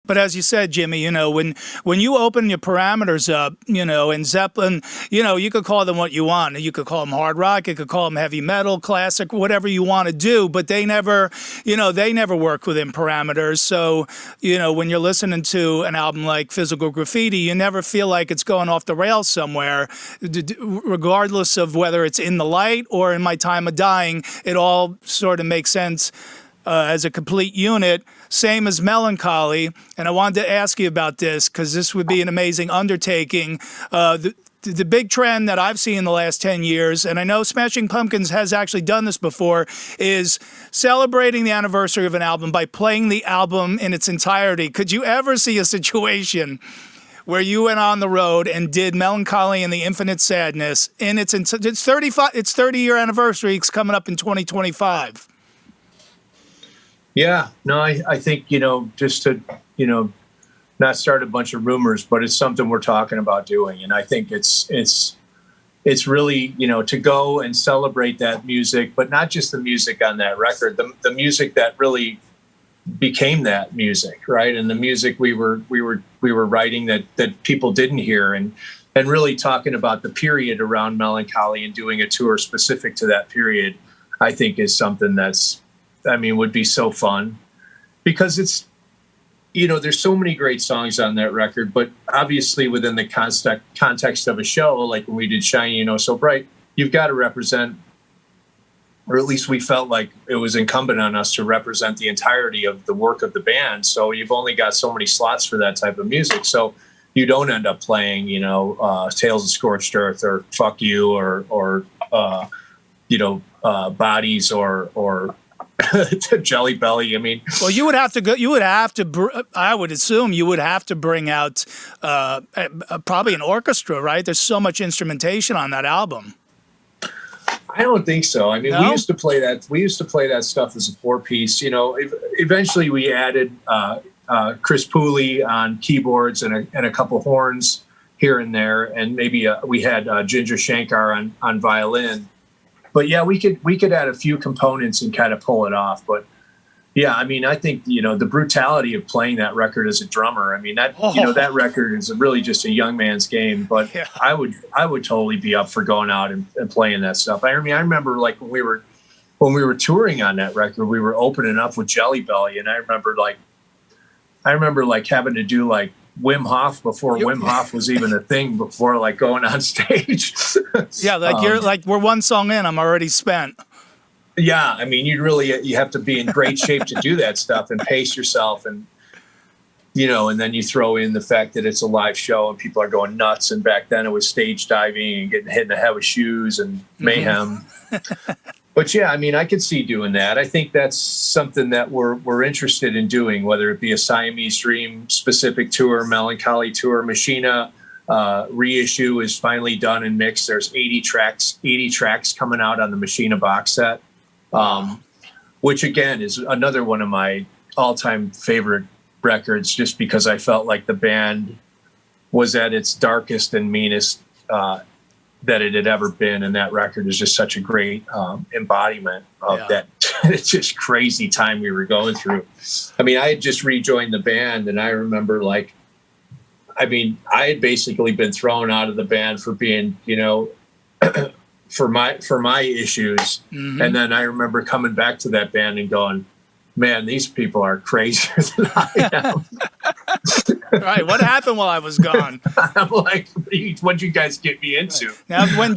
But as you said, Jimmy, when you open your parameters up, and Zeppelin, you could call them what you want. You could call them hard rock, you could call them heavy metal, classic, whatever you want to do. But they never work within parameters. So, when you're listening to an album like Physical Graffiti, you never feel like it's going off the rails somewhere, regardless of whether it's In the Light or In My Time of Dying. It all sort of makes sense as a complete unit, same as Mellon Collie. And I wanted to ask you about this because this would be an amazing undertaking. The big trend that I've seen in the last 10 years, and I know Smashing Pumpkins has actually done this before, is celebrating the anniversary of an album by playing the album in its entirety. Could you ever see a situation where you went on the road and did Mellon Collie and the Infinite Sadness in its 30-year anniversary? It's coming up in 2025. Yeah, no, I think, just to, not start a bunch of rumors, but it's something we're talking about doing. And I think it's really, to go and celebrate that music, but not just the music on that record, the music that really became that music, right? And the music we were writing that people didn't hear, and really talking about the period around Mellon Collie and doing a tour specific to that period, I think is something would be so fun, because it's, there's so many great songs on that record, but obviously within the context of a show, like when we did Shiny, So Bright, you've got to represent, or at least we felt like it was incumbent on us to represent the entirety of the work of the band. So you've only got so many slots for that type of music. So you don't end up playing, Tales of Scorched Earth or Fuck You or Bodies or Jelly Belly. Well, you would have to go. I would assume you would have to bring out probably an orchestra, right? There's so much instrumentation on that album. I don't think so. No? We used to play that. We used to play that stuff as a 4-piece. Eventually we added Chris Pooley on keyboards and a couple horns here and there, and maybe we had Ginger Shankar on violin. But yeah, we could add a few components and kind of pull it off. But yeah, I think, the brutality of playing that record as a drummer, that record is really just a young man's game. But yeah. I would totally be up for going out and playing that stuff. I remember like when we were touring on that record, we were opening up with Jelly Belly, and I remember having to do like Wim Hof before Wim Hof was even a thing, before like going on stage. Yeah, like we're one song in, I'm already spent. Yeah, you have to be in great shape to do that stuff and pace yourself, and and then you throw in the fact that it's a live show and people are going nuts. And back then it was stage diving and getting hit in the head with shoes and mayhem. But yeah, I could see doing that. I think that's something that we're interested in doing, whether it be a Siamese Dream specific tour, Mellon Collie tour. Machina reissue is finally done and mixed. There's 80 tracks coming out on the Machina box set, which again is another one of my all-time favorite records, just because I felt like the band was at its darkest and meanest that it had ever been, and that record is just such a great embodiment of that. It's just crazy time we were going through. I had just rejoined the band, and I remember I had basically been thrown out of the band for being, for my issues. Mm-hmm. And then I remember coming back to that band and going, man, these people are crazier than I am. Right. What happened while I was gone? I'm like, what'd you guys get me into? Now, when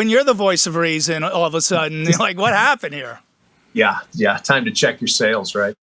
you're the voice of reason, all of a sudden, you're like, what happened here? Yeah. Time to check your sales, right?